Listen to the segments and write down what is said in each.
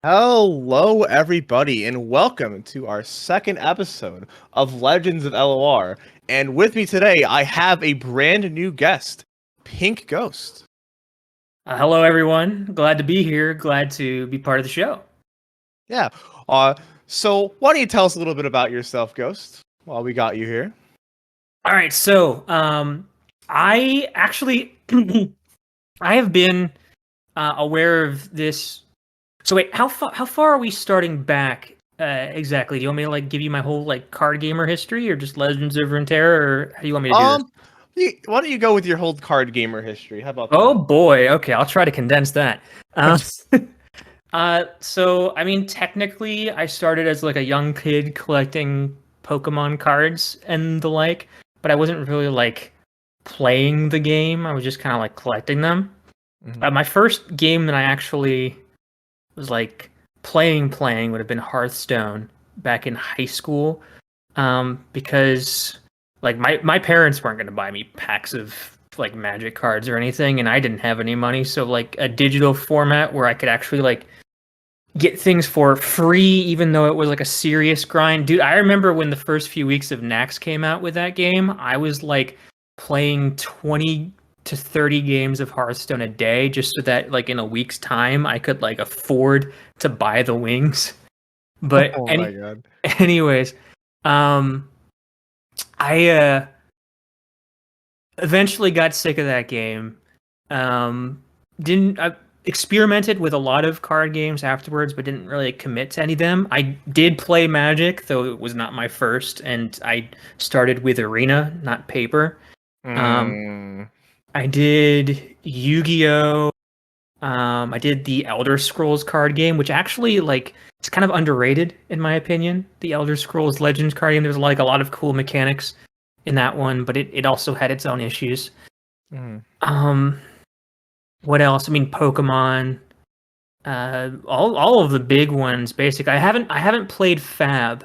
Hello, everybody, and welcome to our second episode of Legends of LOR. And with me today, I have a brand new guest, Pink Ghost. Hello, everyone. Glad to be here. Glad to be part of the show. Yeah. Uh, so why don't you tell us a little bit about yourself, Ghost, while we got you here? All right. I actually, I have been aware of this. So wait, how far are we starting back exactly? Do you want me to give you my whole card gamer history, or just Legends of Runeterra, or how do you want me to do this? Um, why don't you go with your whole card gamer history? How about Oh that? boy. Okay, I'll try to condense that. Uh, so I mean, technically, I started as a young kid collecting Pokemon cards and the like, but I wasn't really playing the game. I was just kind of collecting them. Mhm. My first game that I actually was playing would have been Hearthstone back in high school, because my parents weren't going to buy me packs of Magic cards or anything, and I didn't have any money. So a digital format where I could actually get things for free, even though it was a serious grind. Dude, I remember when the first few weeks of Nax came out with that game, I was playing 20 to 30 games of Hearthstone a day just so that in a week's time I could afford to buy the wings. But Oh my god. anyways, um I eventually got sick of that game. Didn't I experimented with a lot of card games afterwards, but didn't really commit to any of them. I did play Magic, though it was not my first, and I started with Arena, not Paper. Um, Mm, I did Yu-Gi-Oh. I did the Elder Scrolls card game, which actually it's kind of underrated in my opinion. The Elder Scrolls Legends card game. There's a lot of cool mechanics in that one, but it also had its own issues. mm. Um, what else? I mean, Pokemon, all of the big ones. Basically, I haven't played Fab,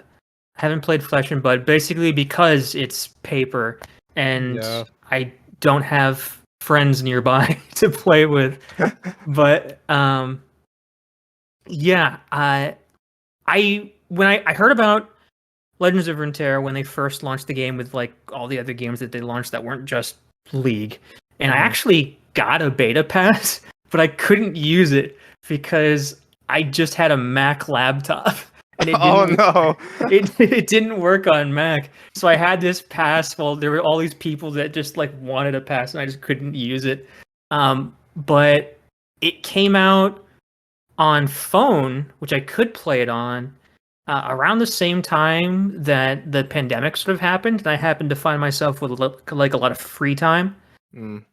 I haven't played Flesh and Blood, basically because it's paper, and Yeah. I don't have friends nearby to play with. But yeah, I when I heard about Legends of Runeterra when they first launched the game with all the other games that they launched that weren't just League. And I Mhm. actually got a beta pass, but I couldn't use it because I just had a Mac laptop and it Oh didn't no. it didn't work on Mac. So I had this pass while there were all these people that just wanted a pass and I just couldn't use it. But it came out on phone, which I could play it on, around the same time that the pandemic sort of happened, and I happened to find myself with a lot of free time. Mm.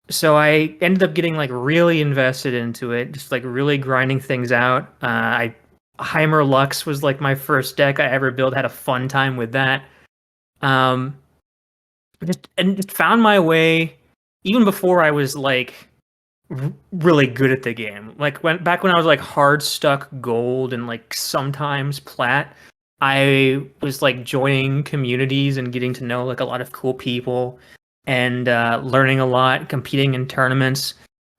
So I ended up getting really invested into it, just really grinding things out. I Heimer Lux was my first deck I ever built. Had a fun time with that. Um, just found my way even before I was really good at the game. Back when I was hard stuck gold and sometimes plat, I was joining communities and getting to know a lot of cool people and learning a lot, competing in tournaments.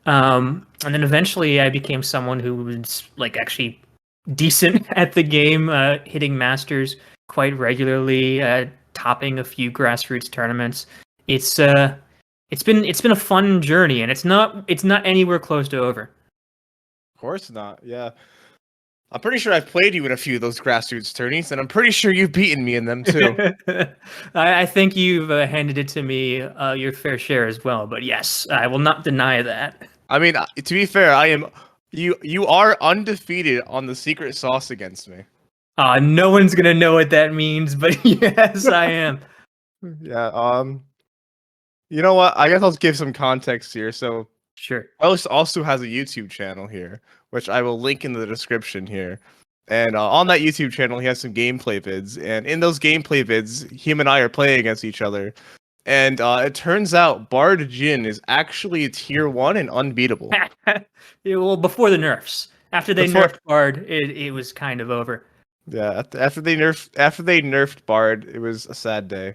And then eventually I became someone who was actually decent at the game, hitting masters quite regularly, topping a few grassroots tournaments. It's uh it's been a fun journey, and it's not anywhere close to over. Of course not. Yeah. I'm pretty sure I've played you in a few of those grassroots tourneys, and I'm pretty sure you've beaten me in them too. I think you've handed it to me your fair share as well, but yes, I will not deny that. I mean, to be fair, I am you are undefeated on the secret sauce against me. No one's gonna know what that means, but yes, I am. Yeah. You know what? I guess I'll give some context here. So, Sure. Ghost also has a YouTube channel here, which I will link in the description here. And on that YouTube channel, he has some gameplay vids, and in those gameplay vids, him and I are playing against each other. And it turns out Bard Jin is actually a tier 1 and unbeatable. Yeah, well, before the nerfs, after they Before nerfed Bard, it was kind of over. Yeah, after they nerfed Bard, it was a sad day.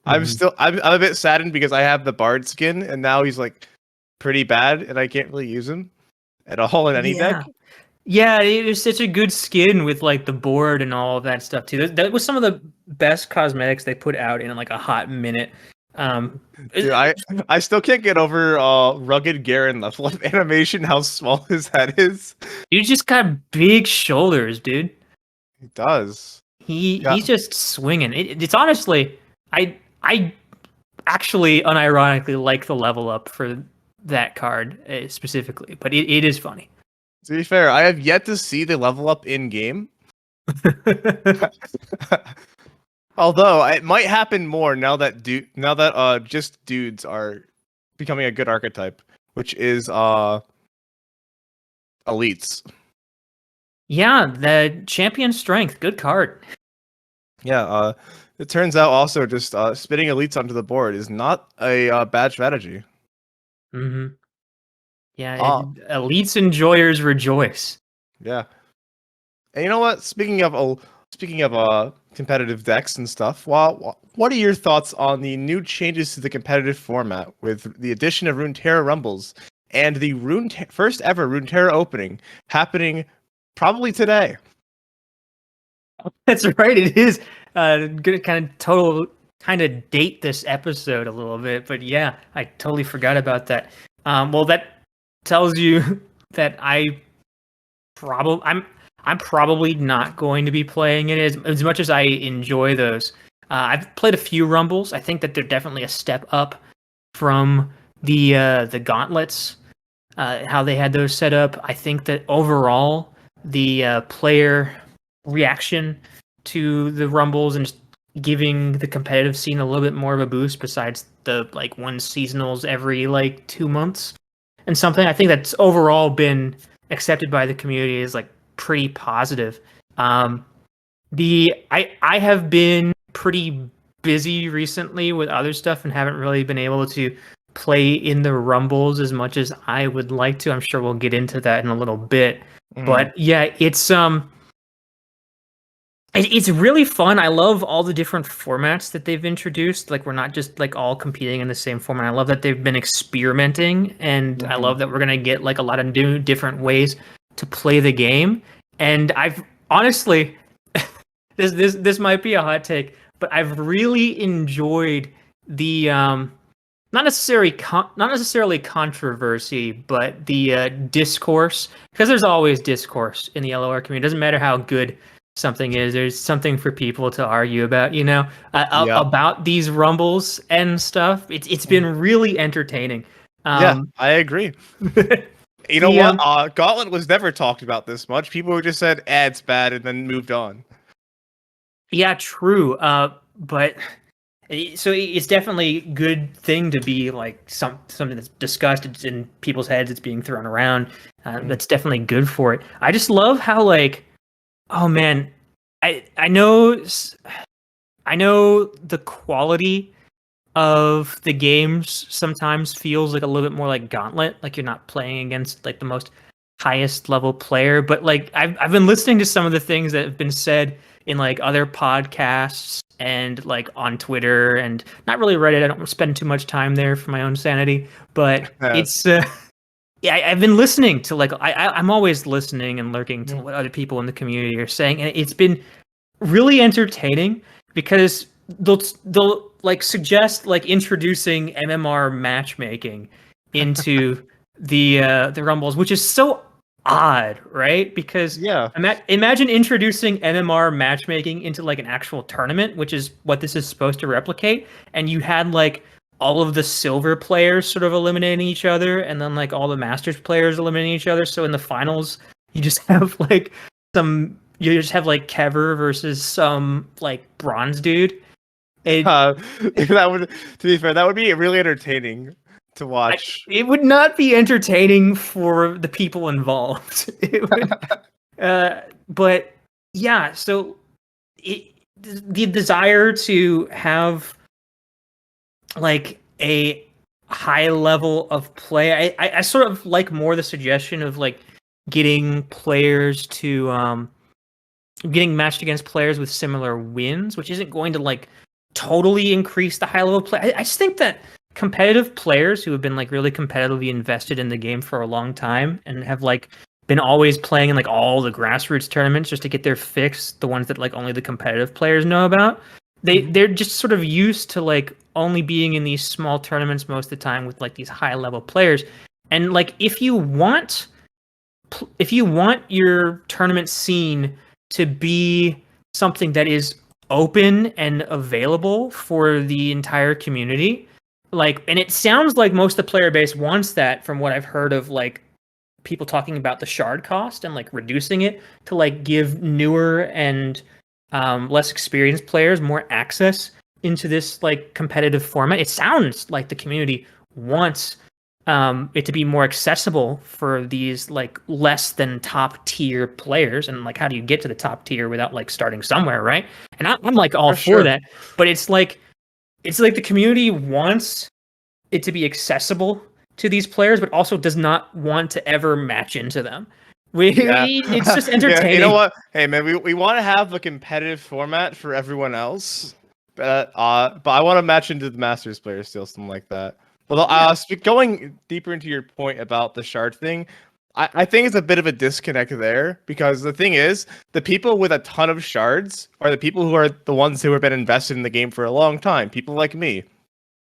Mhm. I'm a bit saddened because I have the Bard skin and now he's like pretty bad and I can't really use him at all in any Yeah. deck. Yeah, it was such a good skin with like the board and all of that stuff too. That was some of the best cosmetics they put out in like a hot minute. Um, Dude, I still can't get over rugged Garen level of animation, how small his head is. you just got big shoulders, dude. He does. Yeah. He's just swinging. It's honestly, I actually unironically like the level up for that card specifically, but it is funny. To be fair, I have yet to see the level up in game. Although it might happen more now that just dudes are becoming a good archetype, which is elites. Yeah, the champion strength, good card. Yeah, it turns out also just spitting elites onto the board is not a bad strategy. Hmm. Yeah, Ah, elites enjoyers rejoice. yeah. And you know what? Speaking of competitive decks and stuff, what are your thoughts on the new changes to the competitive format with the addition of Runeterra Rumbles and the first ever Runeterra opening happening probably today? That's right. It is gonna kind of date this episode a little bit, but yeah, I totally forgot about that. Well, that tells you that I'm probably not going to be playing it as much as I enjoy those. I've played a few Rumbles. I think that they're definitely a step up from the gauntlets, how they had those set up. I think that overall the player reaction to the Rumbles and just giving the competitive scene a little bit more of a boost besides the like one seasonals every like 2 months and something. I think that's overall been accepted by the community as like pretty positive. I have been pretty busy recently with other stuff and haven't really been able to play in the Rumbles as much as I would like to. I'm sure we'll get into that in a little bit. But yeah, it's really fun. I love all the different formats that they've introduced. Like we're not just like all competing in the same format. I love that they've been experimenting, and I love that we're gonna get like a lot of new different ways to play the game. And I've honestly, this might be a hot take, but I've really enjoyed the not necessarily controversy, but the discourse, because there's always discourse in the LOR community. It doesn't matter how good something is, there's something for people to argue about, about these rumbles and stuff. It's been really entertaining. Yeah, I agree. You know what? Gauntlet was never talked about this much. People just said, it's bad, and then moved on. Yeah, true. But so it's definitely a good thing to be like something that's discussed. It's in people's heads. It's being thrown around. That's definitely good for it. I just love how like, oh man, I know the quality of the games sometimes feels like a little bit more like Gauntlet, like you're not playing against like the most highest level player. But like I've been listening to some of the things that have been said in like other podcasts and like on Twitter and not really Reddit. I don't spend too much time there for my own sanity, but it's yeah, I've been listening to like I'm always listening and lurking to what other people in the community are saying, and it's been really entertaining because they'll like suggest like introducing MMR matchmaking into the Rumbles, which is so odd, right? Because imagine introducing MMR matchmaking into like an actual tournament, which is what this is supposed to replicate, and you had like all of the silver players sort of eliminating each other, and then like all the masters players eliminating each other. So in the finals, you just have like Kever versus some like bronze dude. That would, to be fair, that would be really entertaining to watch. It would not be entertaining for the people involved. It would, but yeah, so the desire to have like a high level of play, I sort of like more the suggestion of like getting players to getting matched against players with similar wins, which isn't going to like totally increase the high level play. I just think that competitive players who have been like really competitively invested in the game for a long time and have like been always playing in like all the grassroots tournaments just to get their fix, the ones that like only the competitive players know about. They're just sort of used to like only being in these small tournaments most of the time with like these high level players. And like if you want your tournament scene to be something that is open and available for the entire community, like, and it sounds like most of the player base wants that from what I've heard of like people talking about the shard cost and like reducing it to like give newer and less experienced players more access into this like competitive format. It sounds like the community wants it to be more accessible for these like less than top tier players. And like, how do you get to the top tier without like starting somewhere, right? And I'm like all for that, but it's like the community wants it to be accessible to these players, but also does not want to ever match into them. It's just entertaining. Yeah, you know what? Hey man, we want to have a competitive format for everyone else, but I want to match into the Masters players still, something like that. Well, going deeper into your point about the shard thing, I think it's a bit of a disconnect there because the thing is, the people with a ton of shards are the people who are the ones who have been invested in the game for a long time. People like me.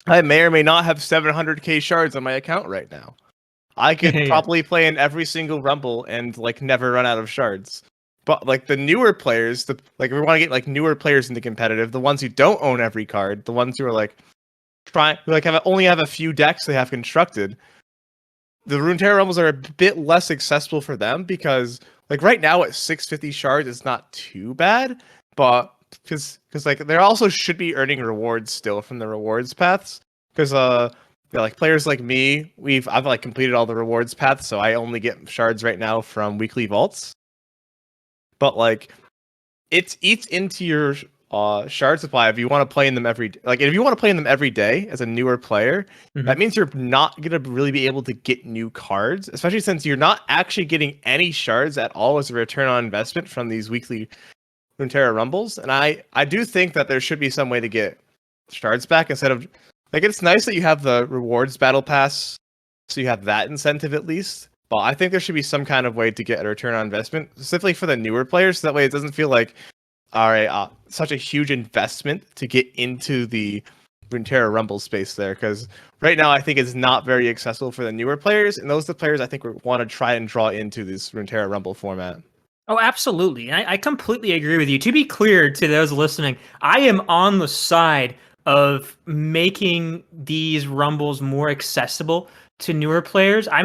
I may or may not have 700k shards on my account right now. I could probably play in every single Rumble and like never run out of shards. But like the newer players, like we want to get like newer players into competitive, the ones who don't own every card, the ones who are like only have a few decks they have constructed. The Runeterra Rumbles are a bit less accessible for them because like right now at 650 shards it's not too bad, but because like there also should be earning rewards still from the rewards paths because like players like me, I've like completed all the rewards paths, so I only get shards right now from weekly vaults. But like it eats into your shard supply if you want to play in them if you want to play in them every day as a newer player, that means you're not gonna really be able to get new cards, especially since you're not actually getting any shards at all as a return on investment from these weekly Runeterra Rumbles. And I do think that there should be some way to get shards back instead of like it's nice that you have the rewards battle pass, so you have that incentive at least. But I think there should be some kind of way to get a return on investment, specifically for the newer players, so that way it doesn't feel like such a huge investment to get into the Runeterra Rumble space there. Because right now I think it's not very accessible for the newer players, and those are the players I think we want to try and draw into this Runeterra Rumble format. Oh, absolutely. I completely agree with you. To be clear to those listening, I am on the side of making these rumbles more accessible to newer players. I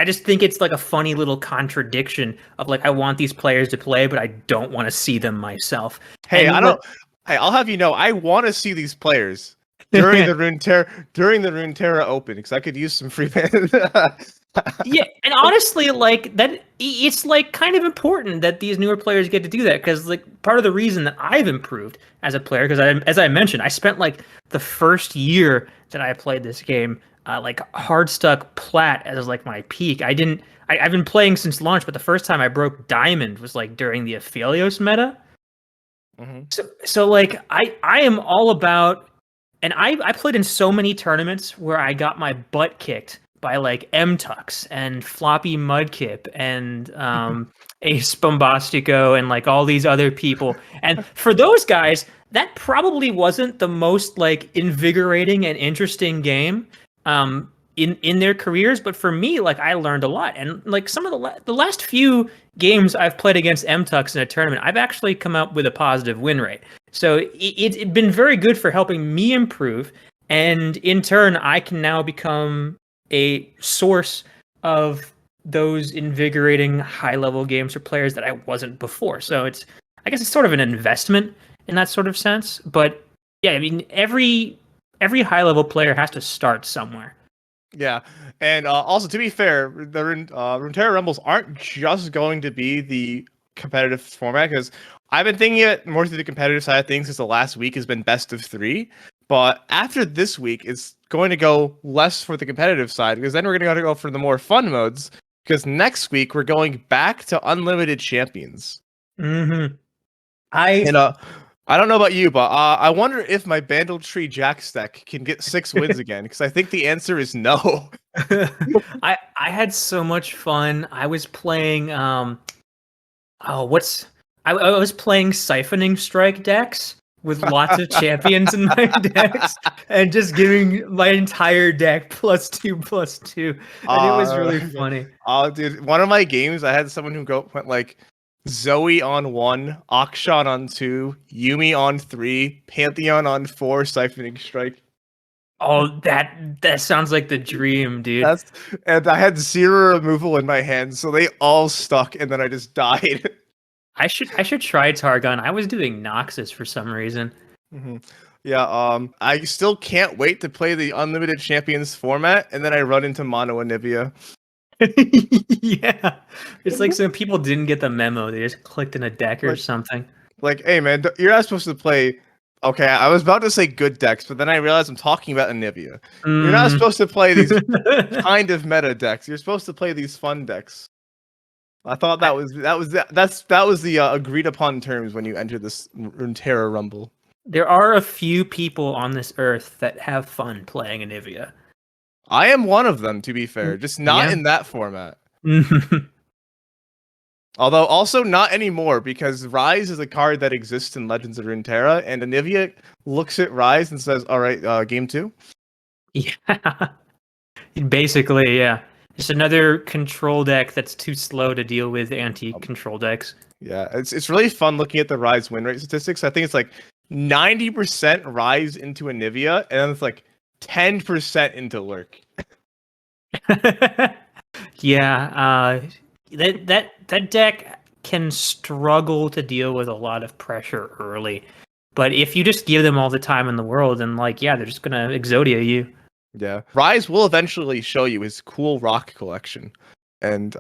just think it's like a funny little contradiction of like I want these players to play, but I don't want to see them myself. Hey, I'll have you know, I want to see these players during the Runeterra Open because I could use some free fans. Yeah, and honestly, like that, it's like kind of important that these newer players get to do that because like part of the reason that I've improved as a player, because as I mentioned, I spent like the first year that I played this game, like hard stuck plat as like my peak. I've been playing since launch, but the first time I broke diamond was like during the Aphelios meta. So like I am all about, and I played in so many tournaments where I got my butt kicked by like Mtux and Floppy Mudkip and Ace Bombastico and like all these other people. And for those guys, that probably wasn't the most like invigorating and interesting game in their careers. But for me, like I learned a lot. And like some of the last few games I've played against Mtux in a tournament, I've actually come out with a positive win rate. So it's been very good for helping me improve. And in turn, I can now become a source of those invigorating high level games for players that I wasn't before. So I guess it's sort of an investment in that sort of sense. But yeah, I mean, every high level player has to start somewhere. Yeah, and also to be fair, the Runeterra Rumbles aren't just going to be the competitive format because I've been thinking it more through the competitive side of things since the last week has been best of 3. But after this week, it's going to go less for the competitive side because then we're going to go for the more fun modes. Because next week we're going back to unlimited champions. I don't know about you, but I wonder if my Bandle Tree Jack stack can get 6 wins again. Because I think the answer is no. I had so much fun. I was playing oh what's I was playing siphoning strike decks with lots of champions in my decks and just giving my entire deck +2/+2, and it was really Okay. funny. Oh, dude, one of my games, I had someone who went like Zoe on 1, Akshan on 2, Yumi on 3, Pantheon on 4, Siphoning Strike. Oh, that sounds like the dream, dude. That's and I had 0 removal in my hand, so they all stuck, and then I just died. I should try Targon. I was doing Noxus for some reason. Yeah, I still can't wait to play the Unlimited Champions format, and then I run into Mono Anivia. Yeah. It's like some people didn't get the memo. They just clicked in a deck or Like, something. like, hey man, you're not supposed to play. Okay, I was about to say good decks, but then I realized I'm talking about Anivia. You're not Mm. supposed to play these kind of meta decks. You're supposed to play these fun decks. I thought I, that was the agreed upon terms when you enter this Runeterra Rumble. there are a few people on this earth that have fun playing Anivia. I am one of them, to be fair, just not Yeah. in that format. Although also not anymore, because Rise is a card that exists in Legends of Runeterra, and Anivia looks at Rise and says, "All right, game 2." Yeah. Basically, yeah. It's another control deck that's too slow to deal with anti-control decks. Yeah, it's really fun looking at the Rise win rate statistics. I think it's like 90% Rise into Anivia, and then it's like 10% into Lurk. Yeah, that deck can struggle to deal with a lot of pressure early. But if you just give them all the time in the world, then like, yeah, they're just gonna Exodia you. Yeah, Rise will eventually show you his cool rock collection, and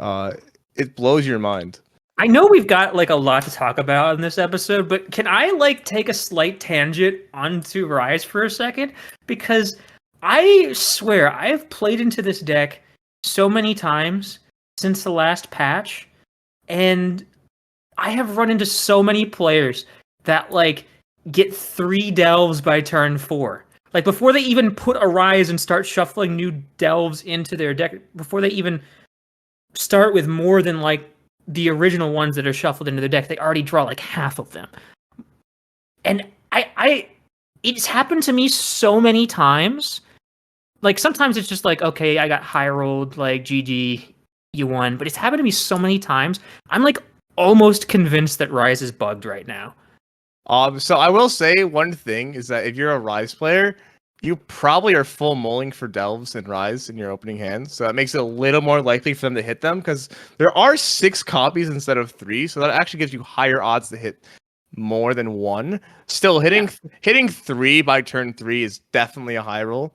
it blows your mind. I know we've got like a lot to talk about in this episode, but can I like take a slight tangent onto Rise for a second? Because I swear I've played into this deck so many times since the last patch, and I have run into so many players that like get 3 delves by turn 4. Like before they even put a Rise and start shuffling new delves into their deck, before they even start with more than like the original ones that are shuffled into the deck, they already draw like half of them. And it's happened to me so many times. Like sometimes it's just like, okay, I got high rolled, like GG, you won. But it's happened to me so many times. I'm like almost convinced that Rise is bugged right now. So I will say one thing is that if you're a Rise player, you probably are full mulling for Delves and Rise in your opening hand, so that makes it a little more likely for them to hit them, because there are 6 copies instead of 3, so that actually gives you higher odds to hit more than 1. Still, hitting 3 by turn 3 is definitely a high roll.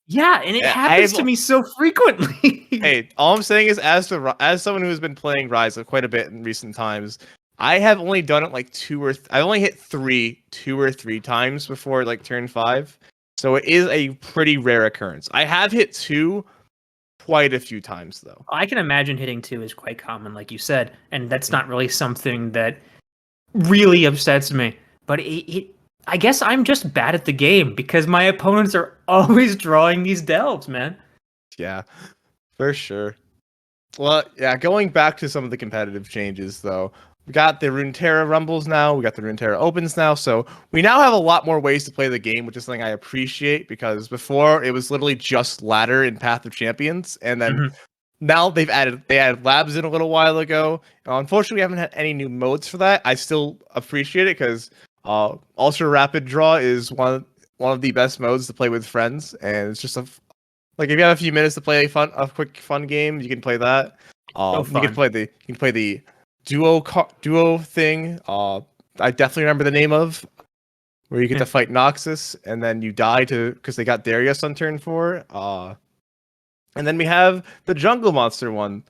Yeah, and it happens to me so frequently. Hey, all I'm saying is, as someone who has been playing Rise quite a bit in recent times, I have only done it like I only hit 2 or 3 times before like turn 5. So it is a pretty rare occurrence. I have hit 2 quite a few times, though. I can imagine hitting 2 is quite common, like you said, and that's not really something that really upsets me. But I guess I'm just bad at the game because my opponents are always drawing these delves, man. Yeah, for sure. Well, yeah, going back to some of the competitive changes, though. We got the Runeterra Rumbles now. We got the Runeterra Opens now. So we now have a lot more ways to play the game, which is something I appreciate, because before it was literally just ladder in Path of Champions, and then now they added labs in a little while ago. Unfortunately, we haven't had any new modes for that. I still appreciate it because Ultra Rapid Draw is one of the best modes to play with friends, and it's just like if you have a few minutes to play a quick fun game, you can play that. You can play the duo thing. I definitely remember the name of, where you get to fight Noxus and then you die because they got Darius on turn 4. And then we have the jungle monster one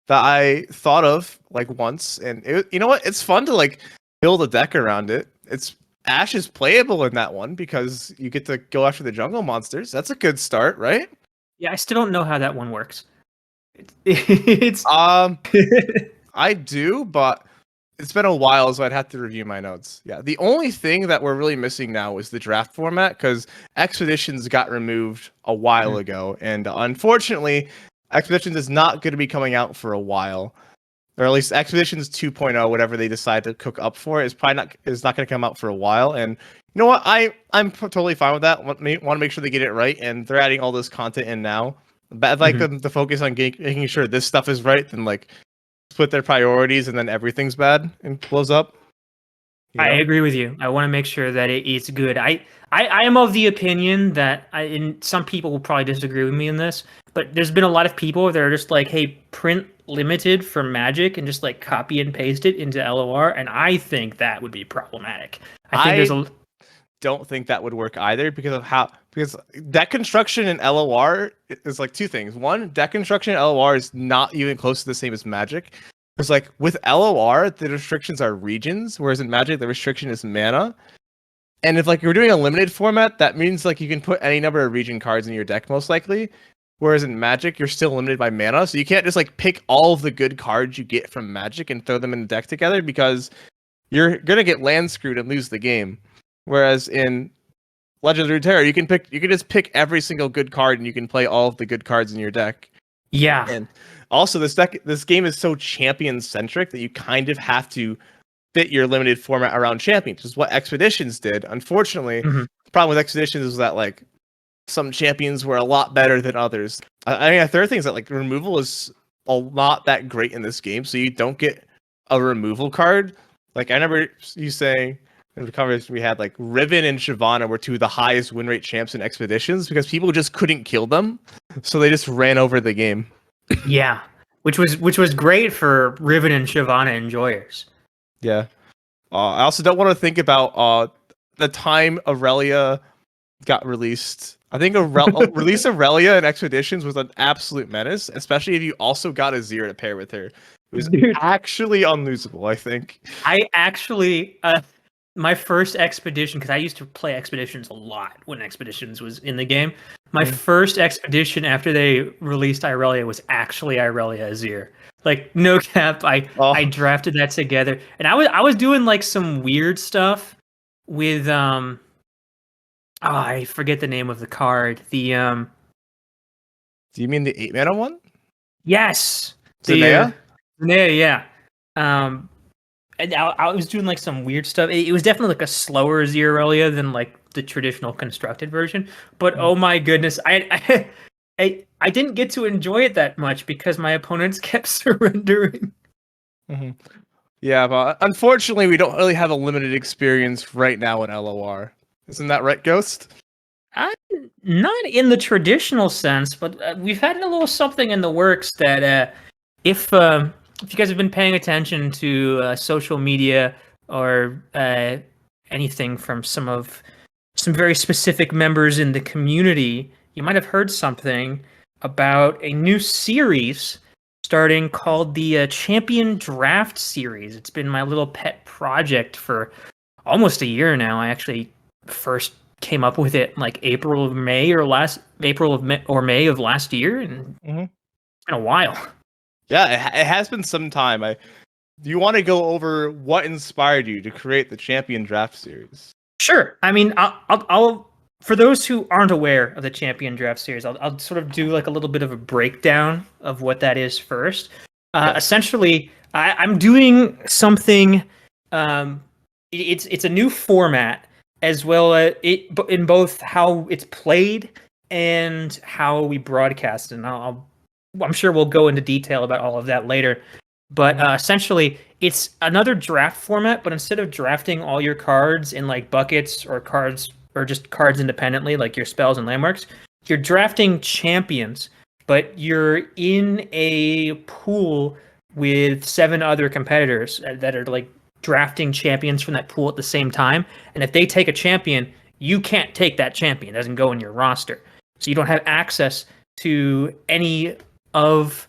that I thought of like once, and you know what? It's fun to like build a deck around it. Ash is playable in that one because you get to go after the jungle monsters. That's a good start, right? Yeah, I still don't know how that one works. It's I do, but It's been a while, so I'd have to review my notes. Yeah, the only thing that we're really missing now is the draft format because Expeditions got removed a while ago, and unfortunately, Expeditions is not going to be coming out for a while, or at least Expeditions 2.0, whatever they decide to cook up for, is not going to come out for a while. And you know what? I'm totally fine with that. Want to make sure they get it right, and they're adding all this content in now. But I'd like them to focus on making sure this stuff is right, and like split their priorities, and then everything's bad and blows up. I agree with you. I want to make sure that it's good. I am of the opinion that and some people will probably disagree with me in this, but there's been a lot of people that are just like, hey, print limited for Magic and just like copy and paste it into LOR, and I think that would be problematic. I don't think that would work either because deck construction in LOR is like two things. One, deck construction in LOR is not even close to the same as Magic. It's like with LOR, the restrictions are regions, whereas in Magic, the restriction is mana. And if like you're doing a limited format, that means like you can put any number of region cards in your deck most likely. Whereas in Magic, you're still limited by mana, so you can't just like pick all of the good cards you get from Magic and throw them in the deck together because you're gonna get land screwed and lose the game. Whereas in Legends of Runeterra, you can just pick every single good card and you can play all of the good cards in your deck. Yeah. And also this game is so champion centric that you kind of have to fit your limited format around champions, which is what Expeditions did. Unfortunately, the problem with Expeditions is that like some champions were a lot better than others. I mean, a third thing is that like removal is not that great in this game, so you don't get a removal card. Like I remember you saying in the conversation we had, like Riven and Shyvana were two of the highest win rate champs in Expeditions because people just couldn't kill them, so they just ran over the game. Yeah, which was great for Riven and Shyvana enjoyers. Yeah. I also don't want to think about the time Aurelia got released. I think release Aurelia in Expeditions was an absolute menace, especially if you also got a Azir to pair with her. It was actually unlosable, I think. I actually, my first Expedition, because I used to play Expeditions a lot when Expeditions was in the game. My first Expedition after they released Irelia was actually Irelia Azir. Like, no cap, I drafted that together. And I was doing like some weird stuff with I forget the name of the card. The Do you mean the 8-mana one? Yes. Zanea? Zanea, yeah. And I was doing like some weird stuff. It was definitely like a slower Aurelia than like the traditional constructed version. But oh my goodness, I didn't get to enjoy it that much because my opponents kept surrendering. Yeah, but unfortunately, we don't really have a limited experience right now in LOR. Isn't that right, Ghost? Not in the traditional sense, but we've had a little something in the works that if you guys have been paying attention to social media or anything from some very specific members in the community, you might have heard something about a new series starting called the Champion Draft Series. It's been my little pet project for almost a year now. I actually first came up with it like April or May of last year, and it's been a while. Yeah, it has been some time. Do you want to go over what inspired you to create the Champion Draft Series? Sure. I mean, I'll for those who aren't aware of the Champion Draft Series, I'll sort of do like a little bit of a breakdown of what that is first. Essentially, I'm doing something. It's a new format, as well as in both how it's played and how we broadcast, and I'm sure we'll go into detail about all of that later. But essentially, it's another draft format, but instead of drafting all your cards in like buckets or just cards independently, like your spells and landmarks, you're drafting champions, but you're in a pool with 7 other competitors that are like drafting champions from that pool at the same time. And if they take a champion, you can't take that champion. It doesn't go in your roster. So you don't have access to any of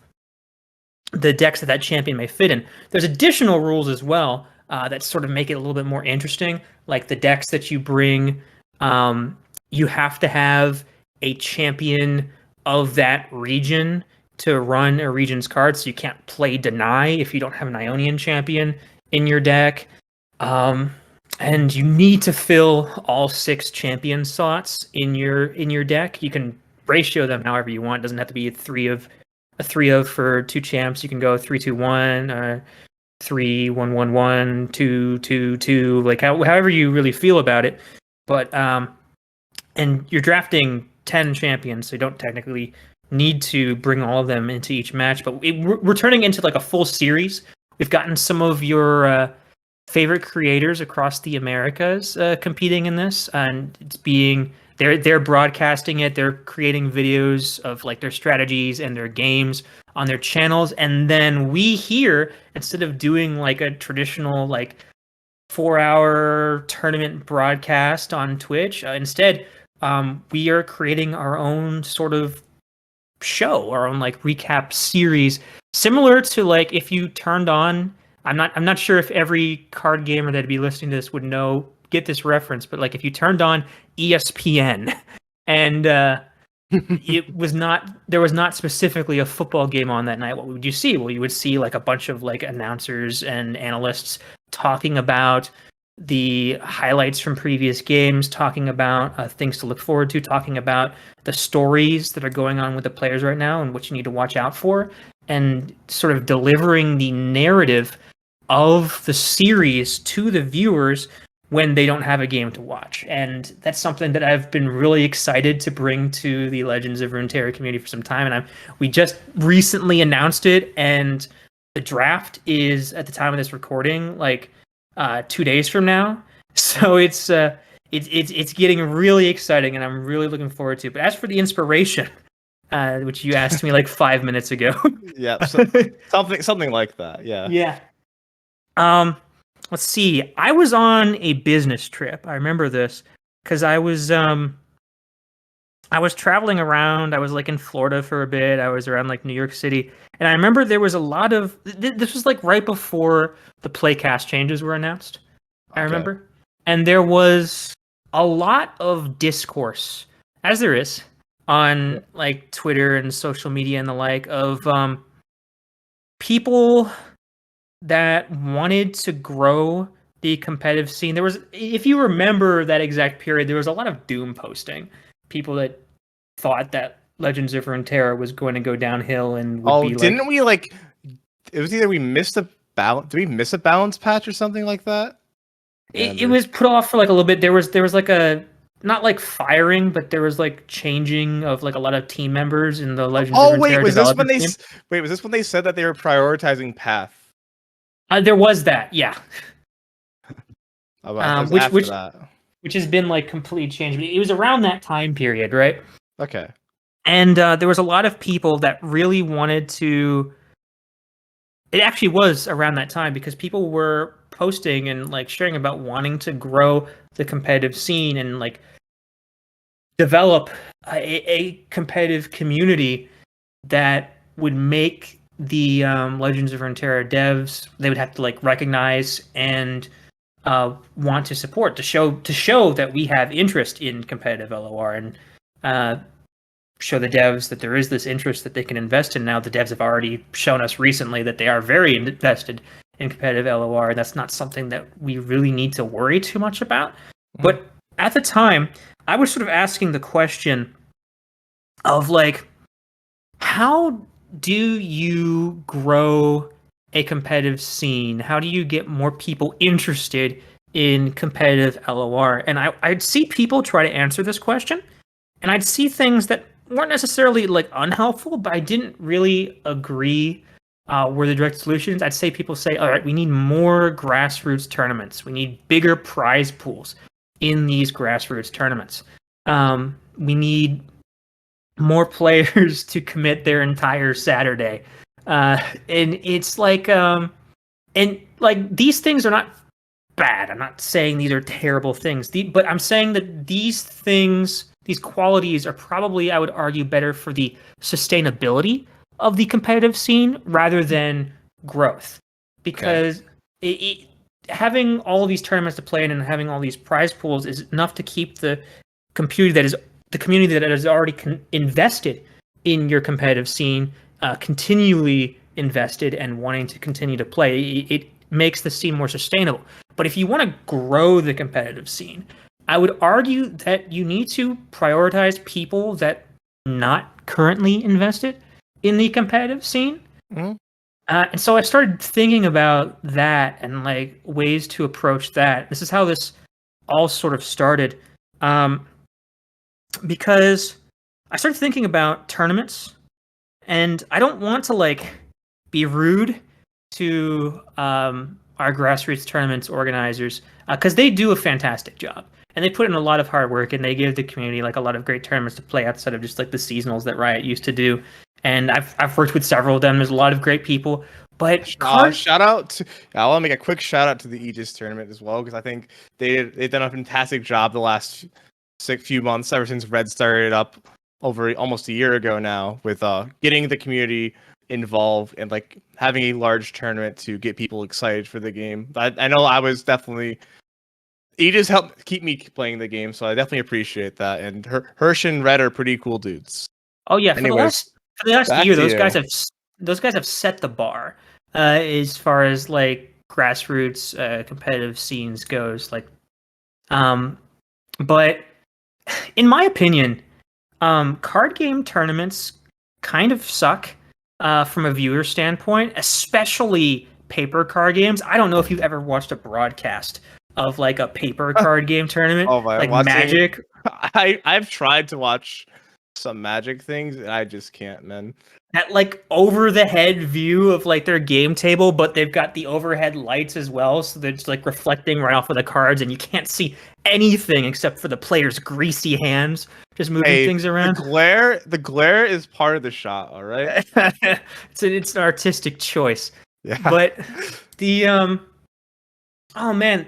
the decks that champion may fit in. There's additional rules as well that sort of make it a little bit more interesting. Like the decks that you bring, you have to have a champion of that region to run a region's card. So you can't play Deny if you don't have an Ionian champion in your deck. And you need to fill all 6 champion slots in your deck. You can ratio them however you want. It doesn't have to be a 3 of for 2 champs. You can go 3-2-1 or 3-1-1-1, 2-2-2, like however you really feel about it. But and you're drafting 10 champions, so you don't technically need to bring all of them into each match. But we're turning into like a full series. We've gotten some of your favorite creators across the Americas competing in this, and it's being they're broadcasting it. They're creating videos of like their strategies and their games on their channels, and then we here, instead of doing like a traditional like 4-hour tournament broadcast on Twitch, instead we are creating our own sort of show, our own like recap series, similar to like if you turned on. I'm not sure if every card gamer that'd be listening to this would get this reference, but like if you turned on ESPN and there was not specifically a football game on that night, what would you see? Well, you would see like a bunch of like announcers and analysts talking about the highlights from previous games, talking about things to look forward to, talking about the stories that are going on with the players right now and what you need to watch out for, and sort of delivering the narrative of the series to the viewers when they don't have a game to watch. And that's something that I've been really excited to bring to the Legends of Runeterra community for some time. And we just recently announced it, and the draft is, at the time of this recording, like 2 days from now. So it's getting really exciting, and I'm really looking forward to it. But as for the inspiration, which you asked me like 5 minutes ago. Yeah, so, something like that. Yeah. Yeah. Let's see. I was on a business trip. I remember this because I was traveling around. I was like in Florida for a bit. I was around like New York City, and I remember there was a lot of this was like right before the playcast changes were announced. I remember, and there was a lot of discourse, as there is on like Twitter and social media and the like, of people that wanted to grow the competitive scene. There was, if you remember that exact period, there was a lot of doom posting. People that thought that Legends of Runeterra was going to go downhill and would be didn't we like? It was either we missed a balance. Did we miss a balance patch or something like that? It was put off for like a little bit. There was like a, not like firing, but there was like changing of like a lot of team members in the Legends of Runeterra was this when they said that they were prioritizing path? There was that, yeah. Which has been like completely changed. It was around that time period, right? Okay. And there was a lot of people that really wanted to. It actually was around that time because people were posting and like sharing about wanting to grow the competitive scene and like develop a competitive community that would make the Legends of Runeterra devs, they would have to like recognize and want to support, to show that we have interest in competitive LOR, and show the devs that there is this interest that they can invest in. Now the devs have already shown us recently that they are very invested in competitive LOR, and that's not something that we really need to worry too much about. But at the time, I was sort of asking the question of like, how do you grow a competitive scene? How do you get more people interested in competitive LOR? And I'd see people try to answer this question, and I'd see things that weren't necessarily like unhelpful, but I didn't really agree were the direct solutions. I'd say people say, all right, we need more grassroots tournaments. We need bigger prize pools in these grassroots tournaments. We need more players to commit their entire Saturday. And it's like, and like these things are not bad. I'm not saying these are terrible things, but I'm saying that these things, these qualities are probably, I would argue, better for the sustainability of the competitive scene rather than growth. Because having all of these tournaments to play in and having all these prize pools is enough to keep the community that is already invested in your competitive scene continually invested and wanting to continue to play. It makes the scene more sustainable. But if you want to grow the competitive scene, I would argue that you need to prioritize people that not currently invested in the competitive scene. Mhm. And so I started thinking about that and like ways to approach that. This is how this all sort of started, because I started thinking about tournaments, and I don't want to like be rude to our grassroots tournaments organizers, because they do a fantastic job and they put in a lot of hard work and they give the community like a lot of great tournaments to play outside of just like the seasonals that Riot used to do. And I've worked with several of them. There's a lot of great people, but Shout out to I want to make a quick shout out to the Aegis tournament as well, because I think they've done a fantastic job the last few months ever since Red started up over almost a year ago now with getting the community involved and like having a large tournament to get people excited for the game. I know I was definitely Aegis helped keep me playing the game, so I definitely appreciate that. And Hirsch and Red are pretty cool dudes. oh yeah, for Anyways, the last back year, to you. those guys have set the bar as far as like grassroots competitive scenes goes. Like, but in my opinion, card game tournaments kind of suck from a viewer standpoint, especially paper card games. I don't know if you've ever watched a broadcast of like a paper card game tournament, Oh my, like watching Magic. I've tried to watch some Magic things and I just can't, man. That like over the head view of like their game table, but they've got the overhead lights as well, so they're just like reflecting right off of the cards, and you can't see anything except for the players' greasy hands just moving things around. The glare is part of the shot, all right? It's an artistic choice. Yeah. But the oh man,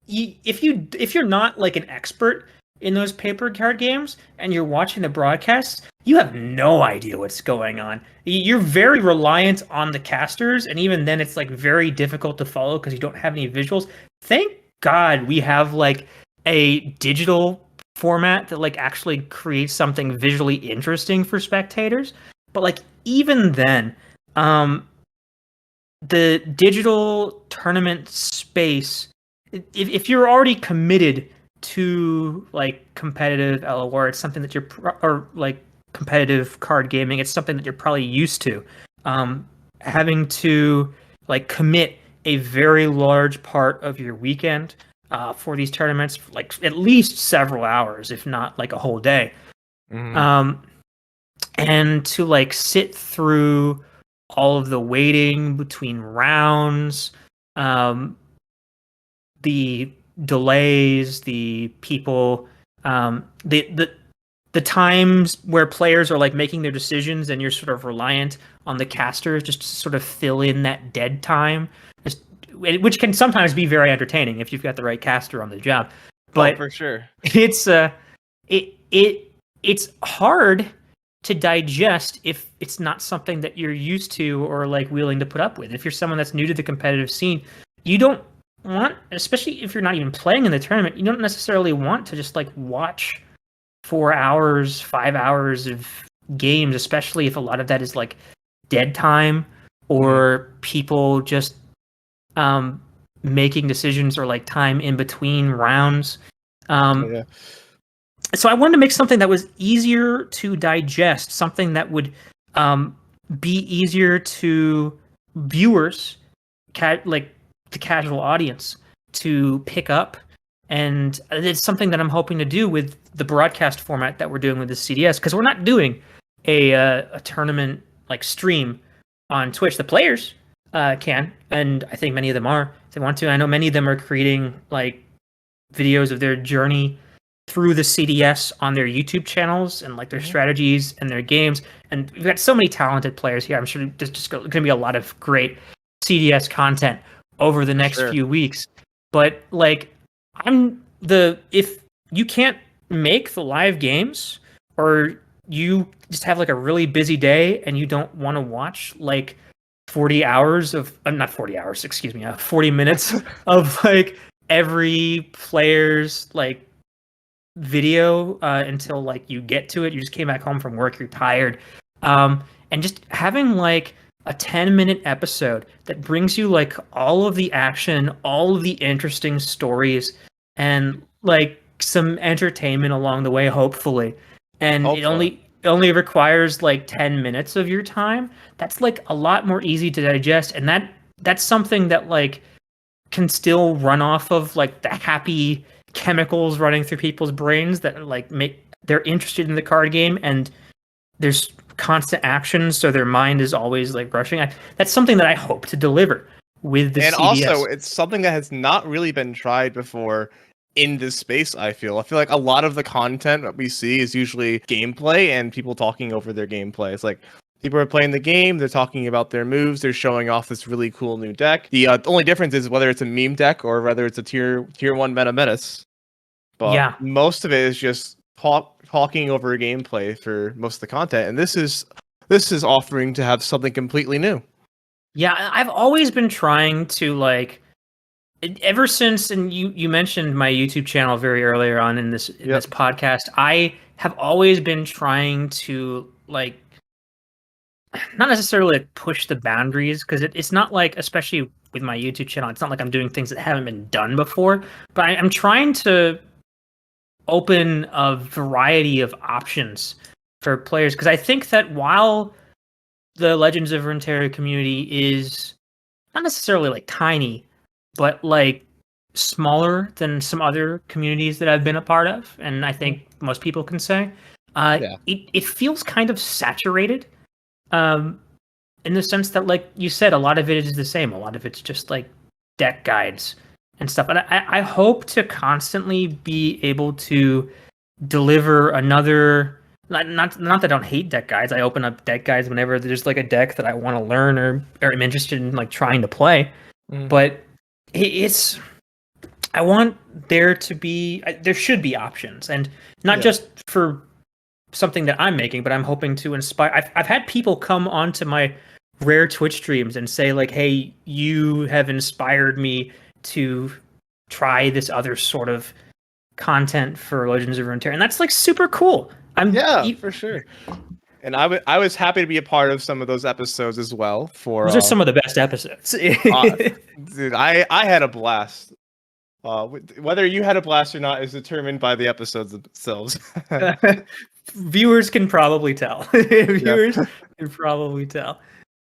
if you're not like an expert in those paper card games and you're watching the broadcasts, you have no idea what's going on. You're very reliant on the casters, and even then it's like very difficult to follow because you don't have any visuals. Thank God we have like a digital format that like actually creates something visually interesting for spectators. But like even then, the digital tournament space, if you're already committed to like competitive LOR, it's something that or like competitive card gaming, it's something that you're probably used to. Having to like commit a very large part of your weekend for these tournaments, like at least several hours, if not like a whole day. And to like sit through all of the waiting between rounds, the delays, the people, the times where players are like making their decisions and you're sort of reliant on the casters just to sort of fill in that dead time, which can sometimes be very entertaining if you've got the right caster on the job. But for sure, it's it's hard to digest if it's not something that you're used to or like willing to put up with. If you're someone that's new to the competitive scene, you don't want, especially if you're not even playing in the tournament, you don't necessarily want to just like watch 4 hours, 5 hours of games, especially if a lot of that is like dead time or people just making decisions or like time in between rounds. So I wanted to make something that was easier to digest, something that would be easier to viewers, like the casual audience, to pick up. And it's something that I'm hoping to do with the broadcast format that we're doing with the CDS, because we're not doing a tournament like stream on Twitch. The players can, and I think many of them are if they want to. I know many of them are creating like videos of their journey through the CDS on their YouTube channels and like their strategies and their games. And we've got so many talented players here. I'm sure there's just going to be a lot of great CDS content over the next few weeks. But like, if you can't make the live games, or you just have like a really busy day and you don't want to watch like 40 hours of not 40 hours, excuse me, 40 minutes of like every player's like video until like you get to it, you just came back home from work, you're tired, and just having like a 10-minute episode that brings you like all of the action, all of the interesting stories, and like some entertainment along the way, hopefully. And Hopefully. it only requires like 10 minutes of your time. That's like a lot more easy to digest, and that's something that like can still run off of like the happy chemicals running through people's brains that like make they're interested in the card game, and there's constant action, so their mind is always like rushing. That's something that I hope to deliver with the And CDS. also, it's something that has not really been tried before in this space, I feel. I feel like a lot of the content that we see is usually gameplay and people talking over their gameplay. It's like people are playing the game, they're talking about their moves, they're showing off this really cool new deck. The only difference is whether it's a meme deck or whether it's a tier 1 meta menace. But Yeah, most of it is just talking over gameplay for most of the content. And this is offering to have something completely new. yeah. I've always been trying to like ever since, and you mentioned my YouTube channel very earlier on in this Yep. podcast. I have always been trying to like not necessarily like push the boundaries, because it's not like, especially with my YouTube channel, it's not like I'm doing things that haven't been done before, but I'm trying to open a variety of options for players, because I think that while the Legends of Runeterra community is not necessarily like tiny, but like smaller than some other communities that I've been a part of, and I think most people can say, Yeah. it feels kind of saturated, um, in the sense that, like you said, a lot of it is the same. A lot of it's just like deck guides and stuff. And I hope to constantly be able to deliver another. Not that I don't hate deck guides. I open up deck guides whenever there's like a deck that I want to learn or am interested in like trying to play. But it's I want there to be there should be options, and not just for something that I'm making, but I'm hoping to inspire. I've had people come onto my rare Twitch streams and say like, "Hey, you have inspired me to try this other sort of content for Legends of Runeterra," and that's like super cool. For sure. And I was happy to be a part of some of those episodes as well. Those are some of the best episodes. Dude, I had a blast. Whether you had a blast or not is determined by the episodes themselves. Viewers can probably tell. Viewers can probably tell.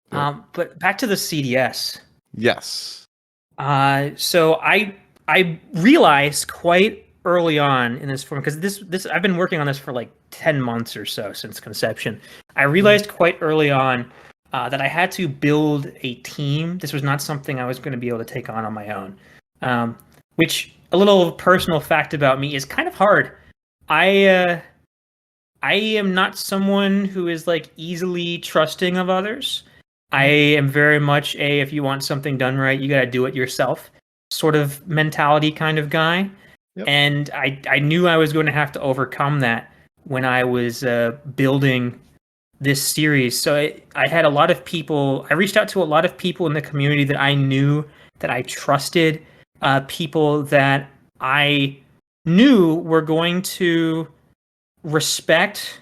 But back to the CDS. Yes. So I realized quite early on in this form, because this I've been working on this for like 10 months or so since conception. I realized quite early on that I had to build a team. This was not something I was going to be able to take on my own. Which, a little personal fact about me, is kind of hard. I am not someone who is like easily trusting of others. I am very much if you want something done right, you got to do it yourself sort of mentality kind of guy. Yep. And I knew I was going to have to overcome that when I was building this series. So I had a lot of people, I reached out to a lot of people in the community that I knew, that I trusted, people that I knew were going to respect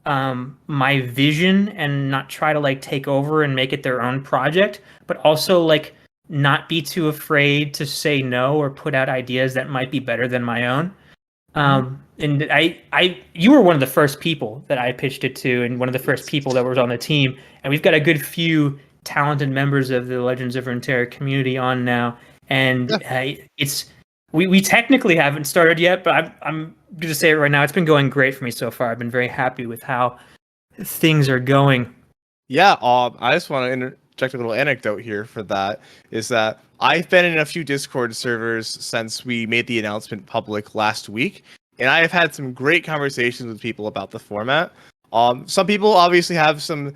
my vision and not try to like take over and make it their own project, but also like not be too afraid to say no or put out ideas that might be better than my own. And you were one of the first people that I pitched it to, and one of the first people that was on the team. And we've got a good few talented members of the Legends of Runeterra community on now. And we technically haven't started yet, but I'm going to say it right now. It's been going great for me so far. I've been very happy with how things are going. Yeah, I just want to interject a little anecdote here for that, is that I've been in a few Discord servers since we made the announcement public last week, and I have had some great conversations with people about the format. Some people obviously have some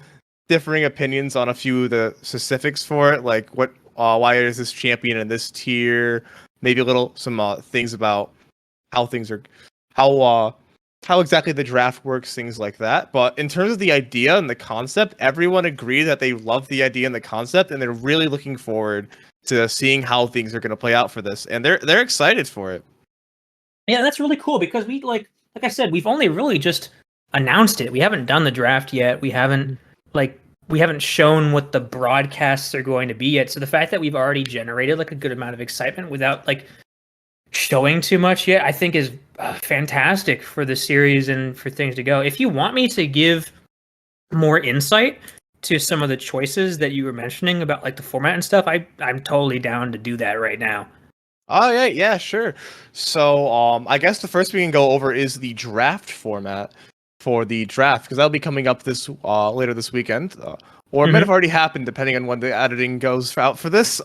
differing opinions on a few of the specifics for it, like why is this champion in this tier, maybe some things about how things are, how exactly the draft works, things like that. But in terms of the idea and the concept, everyone agreed that they love the idea and the concept, and they're really looking forward to seeing how things are going to play out for this, and they're excited for it. Yeah, that's really cool, because we like I said, we've only really just announced it. We haven't done the draft yet. We haven't like we haven't shown what the broadcasts are going to be yet. So the fact that we've already generated like a good amount of excitement without like showing too much yet, I think is fantastic for the series and for things to go. If you want me to give more insight to some of the choices that you were mentioning about like the format and stuff, I'm totally down to do that right now. Oh yeah, sure. So I guess the first we can go over is the draft format for the draft because that'll be coming up this later this weekend, or it might have Mhm. already happened depending on when the editing goes out for this.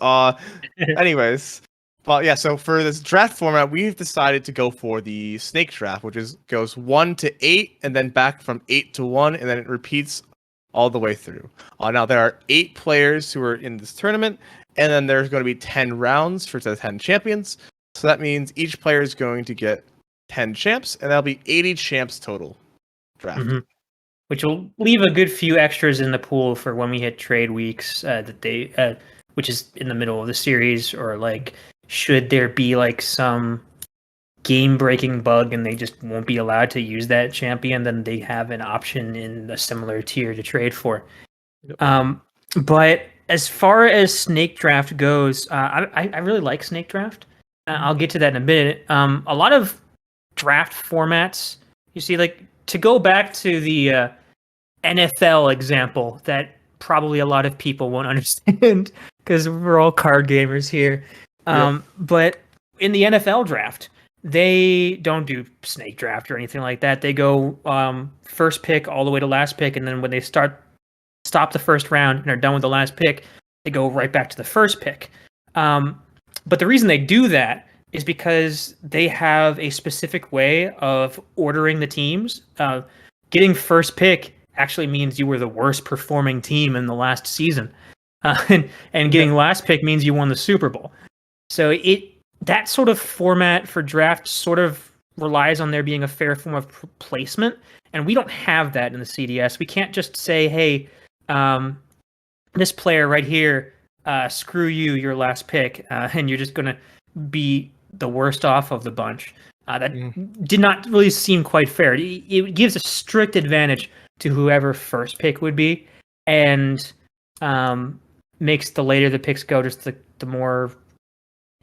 Anyways, but yeah, so for this draft format, we've decided to go for the snake draft, which is goes 1 to 8 and then back from 8 to 1, and then it repeats all the way through. Now there are 8 players who are in this tournament, and then there's going to be 10 rounds for the 10 champions. So that means each player is going to get 10 champs, and that'll be 80 champs total drafted. Mhm. Which will leave a good few extras in the pool for when we hit trade weeks which is in the middle of the series, or like should there be like some game breaking bug and they just won't be allowed to use that champion, then they have an option in a similar tier to trade for. Yep. But as far as snake draft goes, I really like snake draft. I'll get to that in a minute. A lot of draft formats, you see, like to go back to the NFL example that probably a lot of people won't understand because we're all card gamers here. Yep. But in the NFL draft, they don't do snake draft or anything like that. They go first pick all the way to last pick, and then when they stop the first round and are done with the last pick, they go right back to the first pick. But the reason they do that is because they have a specific way of ordering the teams. Getting first pick actually means you were the worst performing team in the last season, and getting last pick means you won the Super Bowl. So that sort of format for draft sort of relies on there being a fair form of placement, and we don't have that in the CDS. We can't just say, "Hey, this player right here, screw you, your last pick," and you're just gonna be the worst off of the bunch. That did not really seem quite fair. It gives a strict advantage to whoever first pick would be, and makes the later the picks go, just the more.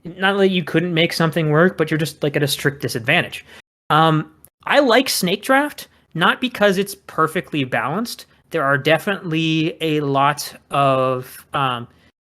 Not that you couldn't make something work, but you're just like at a strict disadvantage. I like Snake Draft not because it's perfectly balanced. There are definitely a lot of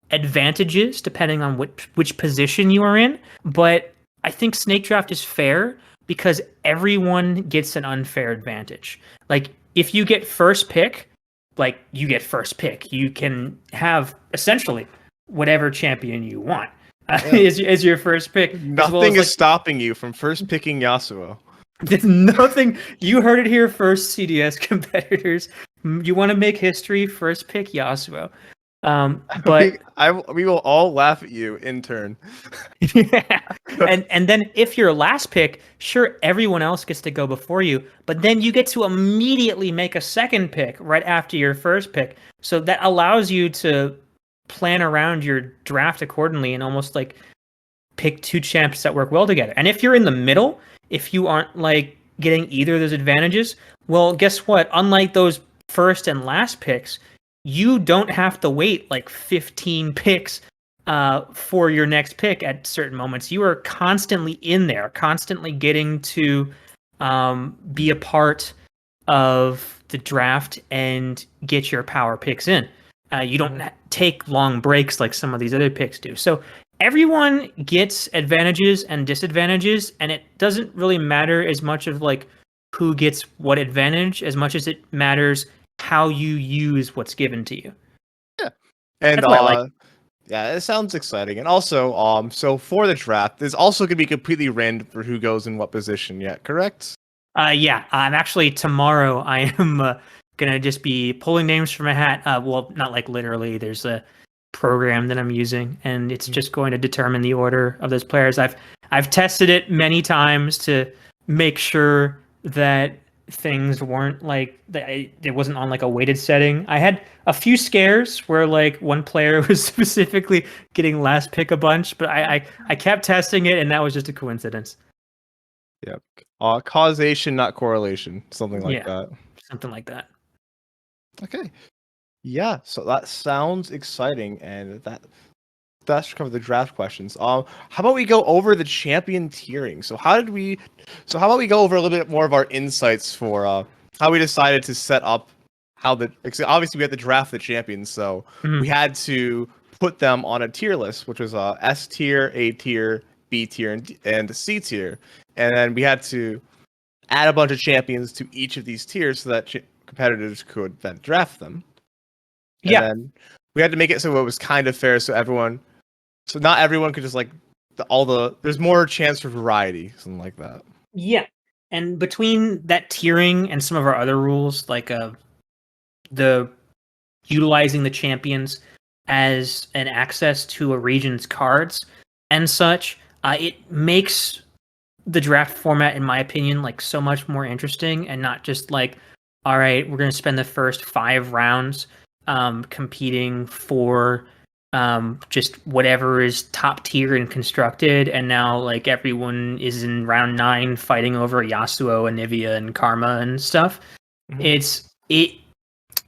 advantages depending on which position you are in, but I think Snake Draft is fair because everyone gets an unfair advantage. Like if you get first pick, like you get first pick, you can have essentially whatever champion you want as your first pick. As well Nothing as is like stopping you from first picking Yasuo. there's nothing. You heard it here first, CDS competitors. You want to make history? First pick Yasuo. But We will all laugh at you in turn. yeah. And then if you're last pick, sure, everyone else gets to go before you, but then you get to immediately make a second pick right after your first pick. So that allows you to plan around your draft accordingly and almost like pick two champs that work well together. And if you're in the middle, if you aren't like getting either of those advantages, well, guess what? Unlike those first and last picks, you don't have to wait like 15 picks for your next pick at certain moments. You are constantly in there, constantly getting to be a part of the draft and get your power picks in. You don't take long breaks like some of these other picks do. So everyone gets advantages and disadvantages, and it doesn't really matter as much of like who gets what advantage as much as it matters how you use what's given to you. Yeah. And That's why I like. yeah, it sounds exciting. And also, so for the draft, it's also gonna be completely random for who goes in what position yet, correct? Yeah, I'm actually tomorrow. I am gonna just be pulling names from a hat. Well, not like literally. There's a program that I'm using, and it's just going to determine the order of those players. I've tested it many times to make sure that things weren't like it wasn't on like a weighted setting. I had a few scares where like one player was specifically getting last pick a bunch, but I kept testing it, and that was just a coincidence. Yep. Causation, not correlation. Something like Yeah, that. something like that. Okay. Yeah, so that sounds exciting, and that should cover the draft questions. How about we go over the champion tiering? So how about we go over a little bit more of our insights for how we decided to set up obviously we had to draft the champions, so we Mhm. had to put them on a tier list, which was S tier, A tier, B tier, and C tier, and then we had to add a bunch of champions to each of these tiers so that competitors could then draft them. And Yeah, then we had to make it so it was kind of fair, so not everyone could just like there's more chance for variety, something like that. yeah. And between that tiering and some of our other rules, like the utilizing the champions as an access to a region's cards and such, it makes the draft format, in my opinion, like so much more interesting and not just like, all right, we're going to spend the first 5 rounds competing for just whatever is top tier and constructed, and now like everyone is in round 9 fighting over Yasuo and Nivea and Karma and stuff. Mhm.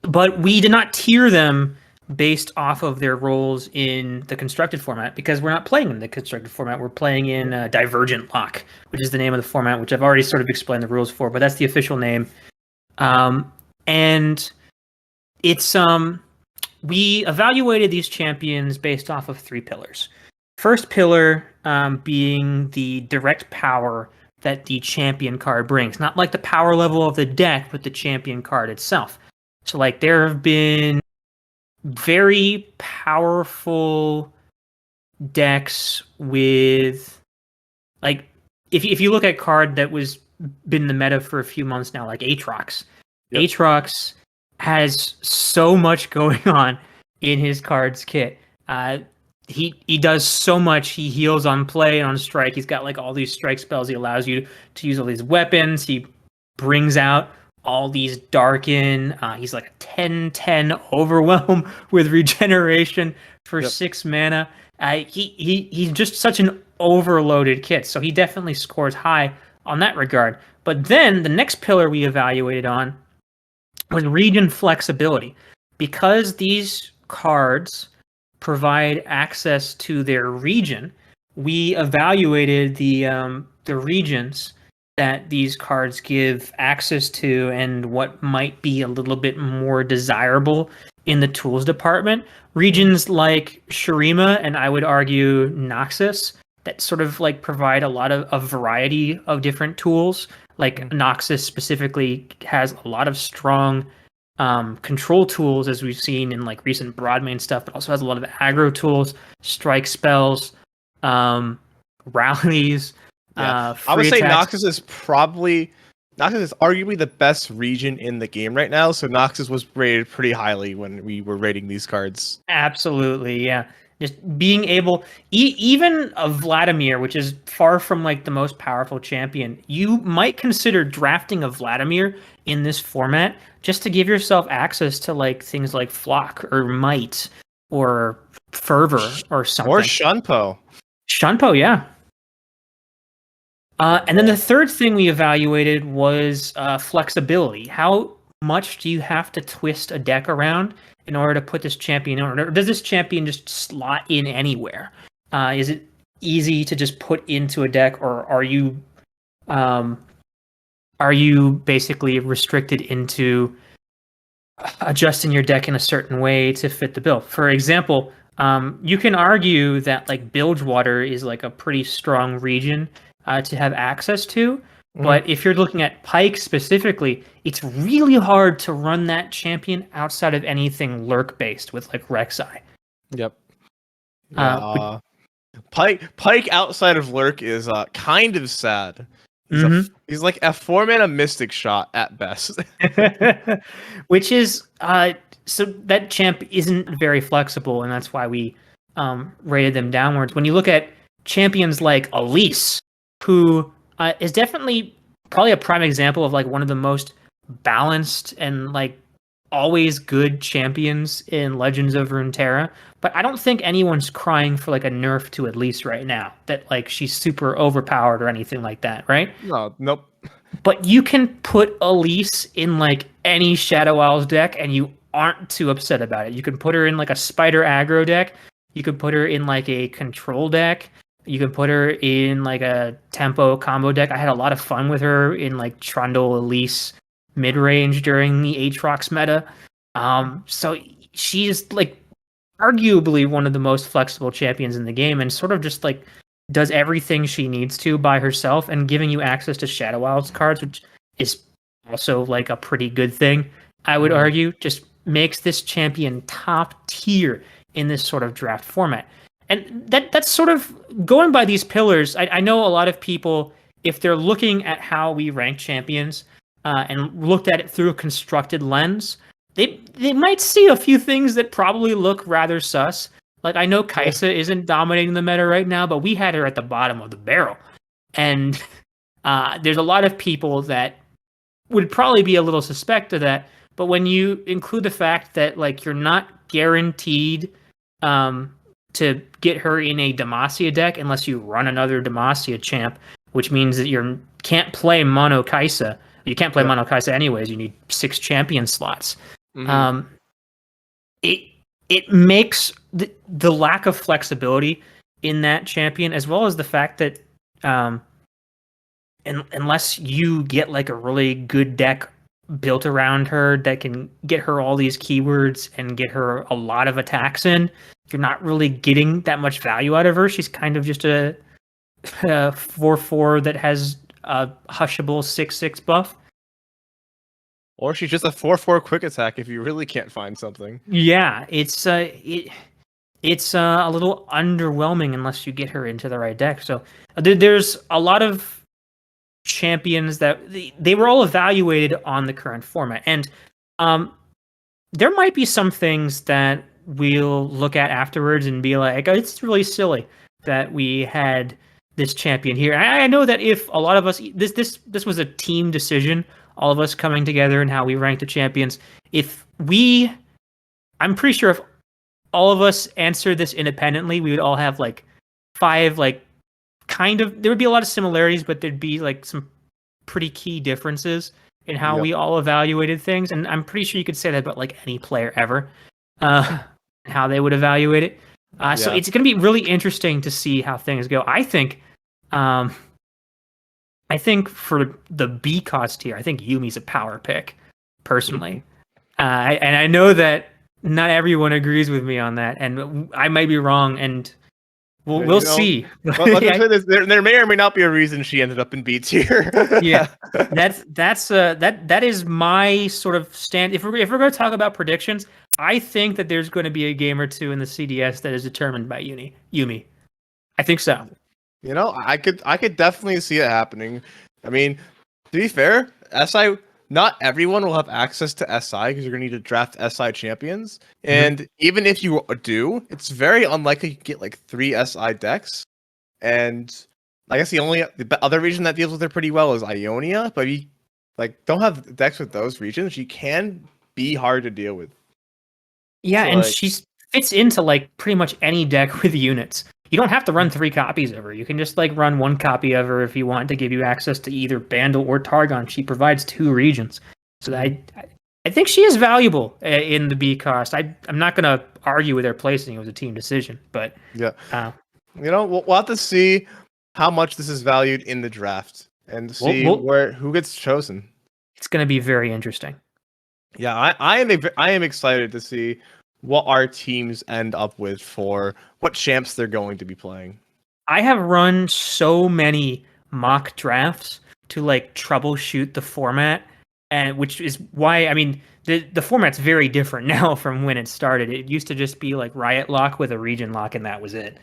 But we did not tier them based off of their roles in the constructed format because we're not playing in the constructed format. We're playing in Divergent Lock, which is the name of the format, which I've already sort of explained the rules for, but that's the official name. And it's we evaluated these champions based off of 3 pillars. First pillar being the direct power that the champion card brings, not like the power level of the deck, but the champion card itself. So like there have been very powerful decks with like if you look at card that was been the meta for a few months now, like Aatrox. Yep. Aatrox has so much going on in his cards kit. He does so much. He heals on play and on strike. He's got like all these strike spells. He allows you to use all these weapons. He brings out all these darken. He's like a 10/10 overwhelm with regeneration for 6 mana. He's just such an overloaded kit, so he definitely scores high on that regard. But then the next pillar we evaluated on was region flexibility, because these cards provide access to their region. We evaluated the regions that these cards give access to and what might be a little bit more desirable in the tools department. Regions like Shurima and I would argue Noxus that sort of like provide a lot of a variety of different tools. Like Noxus specifically has a lot of strong control tools, as we've seen in like recent Broadmain stuff, but also has a lot of aggro tools, strike spells, rallies. Yeah, I would say Noxus is arguably the best region in the game right now. So Noxus was rated pretty highly when we were rating these cards. Absolutely, yeah. Just being able, even a Vladimir, which is far from like the most powerful champion, you might consider drafting a Vladimir in this format just to give yourself access to like things like Flock or Might or Fervor or something. Or Shunpo. Shunpo, yeah. And then the third thing we evaluated was flexibility. How much do you have to twist a deck around in order to put this champion in? Or does this champion just slot in anywhere? Is it easy to just put into a deck, or are you basically restricted into adjusting your deck in a certain way to fit the bill? For example, you can argue that like Bilgewater is like a pretty strong region to have access to. But if you're looking at Pike specifically, it's really hard to run that champion outside of anything lurk based with like Rek'Sai. Yep. Yeah. Pike outside of lurk is kind of sad. He's like a 4-mana mystic shot at best. Which is so that champ isn't very flexible, and that's why we rated them downwards. When you look at champions like Elise, who is definitely probably a prime example of like one of the most balanced and like always good champions in Legends of Runeterra, but I don't think anyone's crying for like a nerf to Elise right now, that like she's super overpowered or anything like that, right? No, nope. But you can put Elise in like any Shadow Isles deck and you aren't too upset about it. You can put her in like a spider aggro deck. You could put her in like a control deck. You can put her in like a tempo combo deck. I had a lot of fun with her in like Trundle, Elise, mid range during the Aatrox meta. So she's like arguably one of the most flexible champions in the game, and sort of just like does everything she needs to by herself, and giving you access to Shadow Wilds cards, which is also like a pretty good thing. I would argue just makes this champion top tier in this sort of draft format. And that's sort of going by these pillars. I know a lot of people, if they're looking at how we rank champions and looked at it through a constructed lens, they might see a few things that probably look rather sus. Like I know Kaisa isn't dominating the meta right now, but we had her at the bottom of the barrel. And there's a lot of people that would probably be a little suspect of that. But when you include the fact that like you're not guaranteed to get her in a Demacia deck unless you run another Demacia champ, which means that you can't play Mono Kaisa. You can't play Mono Kaisa anyways. You need 6 champion slots. It makes the lack of flexibility in that champion, as well as the fact that unless you get like a really good deck built around her that can get her all these keywords and get her a lot of attacks in, you're not really getting that much value out of her. She's kind of just a 4/4 that has a hushable 6/6 buff. Or she's just a 4/4 quick attack if you really can't find something. Yeah, it's a little underwhelming unless you get her into the right deck. So there's a lot of champions that they were all evaluated on the current format, and there might be some things that we'll look at afterwards and be like, oh, it's really silly that we had this champion here. I know that if a lot of us, this was a team decision, all of us coming together and how we ranked the champions. I'm pretty sure if all of us answered this independently, we would all have like 5, like kind of, there would be a lot of similarities, but there'd be like some pretty key differences in how we all evaluated things. And I'm pretty sure you could say that about like any player ever, how they would evaluate it. So it's going to be really interesting to see how things go. I think for the B cost here, I think Yumi's a power pick, personally. And I know that not everyone agrees with me on that, and I might be wrong, and we'll see. There may or may not be a reason she ended up in B tier. Yeah, that is my sort of stand. If we're going to talk about predictions, I think that there's going to be a game or two in the CDS that is determined by Yumi. I think so. You know, I could definitely see it happening. I mean, to be fair, SI, not everyone will have access to SI because you're going to need to draft SI champions. And even if you do, it's very unlikely you get like 3 SI decks. And I guess the other region that deals with it pretty well is Ionia. But if you like don't have decks with those regions, she can be hard to deal with. Yeah, so, and she fits into like pretty much any deck with units. You don't have to run 3 copies of her. You can just like run 1 copy of her if you want to give you access to either Bandle or Targon. She provides 2 regions. So I think she is valuable in the B cost. I'm not going to argue with her placing. It was a team decision. But you know, we'll have to see how much this is valued in the draft and see who gets chosen. It's going to be very interesting. Yeah, I am excited to see what our teams end up with for what champs they're going to be playing. I have run so many mock drafts to like troubleshoot the format, and which is why, I mean, the format's very different now from when it started. It used to just be like Riot Lock with a region lock, and that was it.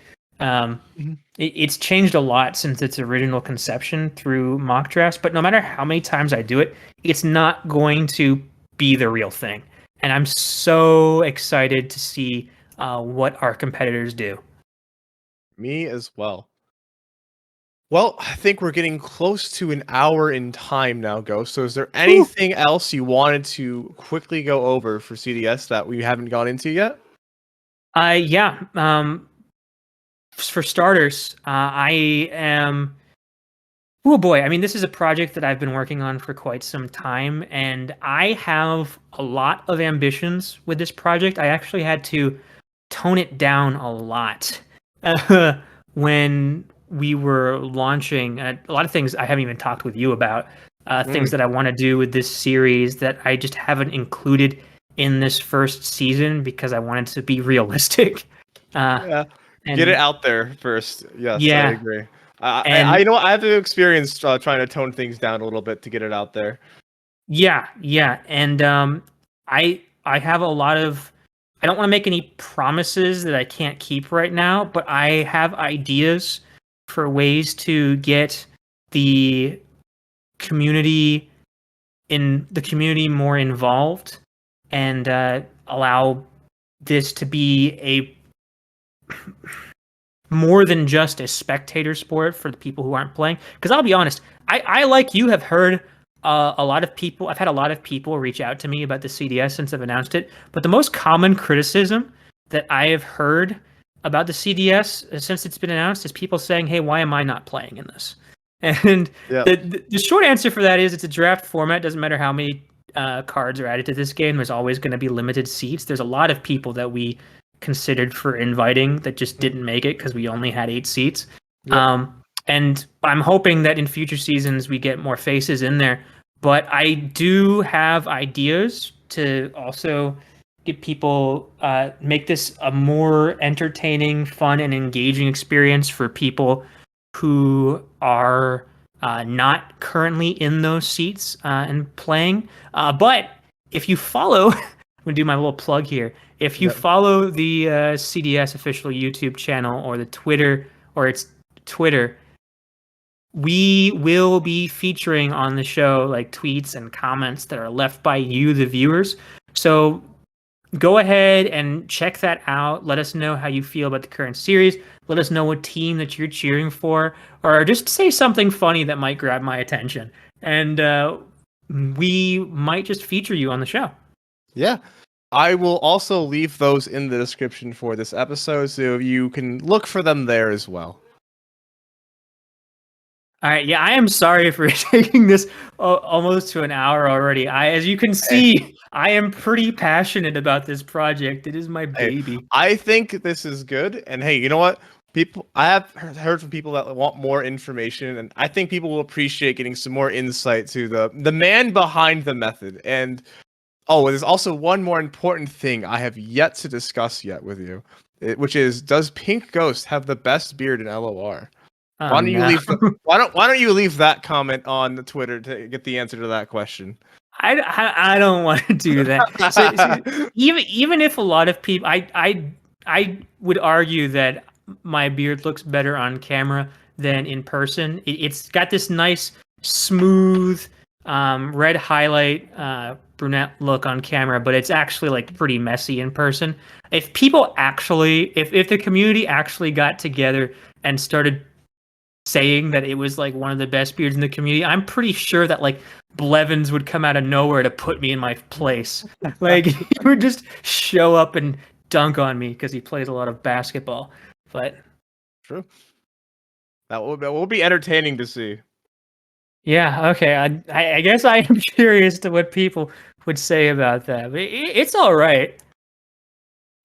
It's changed a lot since its original conception through mock drafts, but no matter how many times I do it, it's not going to be the real thing. And I'm so excited to see what our competitors do. Me as well. Well, I think we're getting close to an hour in time now, Ghost. So is there anything else you wanted to quickly go over for CDS that we haven't gone into yet? Yeah. For starters, I am Oh boy, I mean, this is a project that I've been working on for quite some time, and I have a lot of ambitions with this project. I actually had to tone it down a lot when we were launching a lot of things I haven't even talked with you about, things Mm, that I want to do with this series that I just haven't included in this first season because I wanted to be realistic. Uh, yeah, get it and out there first. Yes, I yeah, agree. and You know what? I have experience trying to tone things down a little bit to get it out there. yeah, and I have a lot of. I don't want to make any promises that I can't keep right now, but I have ideas for ways to get the community the community more involved and allow this to be a more than just a spectator sport for the people who aren't playing. Because I'll be honest, I like you have heard a lot of people. I've had a lot of people reach out to me about the CDS since I've announced it. But the most common criticism that I have heard about the CDS since it's been announced is people saying, "Hey, why am I not playing in this?" And Yeah, the short answer for that is it's a draft format. Doesn't matter how many cards are added to this game. There's always going to be limited seats. There's a lot of people that we considered for inviting that just didn't make it because we only had 8 seats. yep, And I'm hoping that in future seasons we get more faces in there. But I do have ideas to also get people make this a more entertaining, fun, and engaging experience for people who are not currently in those seats and playing. But if you follow, I'm gonna do my little plug here. If you yep. follow the CDS official YouTube channel or the Twitter or its Twitter, we will be featuring on the show like tweets and comments that are left by you, the viewers. So go ahead and check that out. Let us know how you feel about the current series. Let us know what team that you're cheering for, or just say something funny that might grab my attention. And we might just feature you on the show. Yeah. I will also leave those in the description for this episode so you can look for them there as well. All right, yeah, I am sorry for taking this almost to an hour already. As you can Hey, see, I am pretty passionate about this project. It is my hey, baby. I think this is good. And hey, you know what? I have heard from people that want more information, and I think people will appreciate getting some more insight to the man behind the method. And oh, there's also one more important thing I have yet to discuss yet with you, which is, does PinkGhost have the best beard in LOR? Oh Why don't you no. leave why don't you leave that comment on the Twitter to get the answer to that question? I don't want to do that. So even if a lot of people, I would argue that my beard looks better on camera than in person. It's got this nice smooth red highlight brunette look on camera, but it's actually like pretty messy in person. If people actually, if the community actually got together and started saying that it was like one of the best beards in the community, I'm pretty sure that like Blevins would come out of nowhere to put me in my place. Like he would just show up and dunk on me because he plays a lot of basketball. But True. That will be entertaining to see. yeah, okay. I guess I am curious to what people would say about that. But it's all right.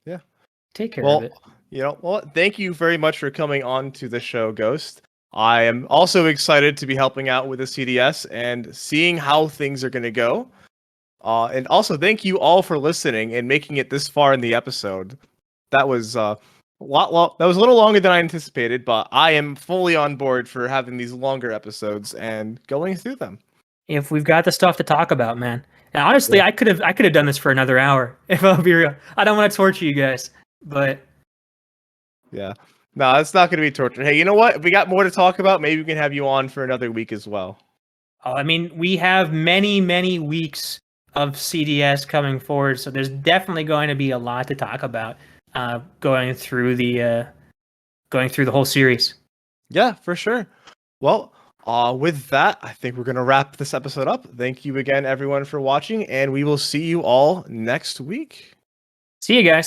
Yeah. Take care of Well, it. thank you very much for coming on to the show, Ghost. I am also excited to be helping out with the CDS and seeing how things are going to go. And also, thank you all for listening and making it this far in the episode. That was that was a little longer than I anticipated, but I am fully on board for having these longer episodes and going through them. If we've got the stuff to talk about, man. And honestly, Yeah. I could have done this for another hour. If I'll be real, I don't want to torture you guys, but Yeah. No, it's not going to be torture. Hey, you know what? If we got more to talk about, maybe we can have you on for another week as well. I mean, we have many weeks of CDS coming forward, so there's definitely going to be a lot to talk about going through the whole series. Yeah, for sure. Well, with that, I think we're going to wrap this episode up. Thank you again, everyone, for watching, and we will see you all next week. See you guys.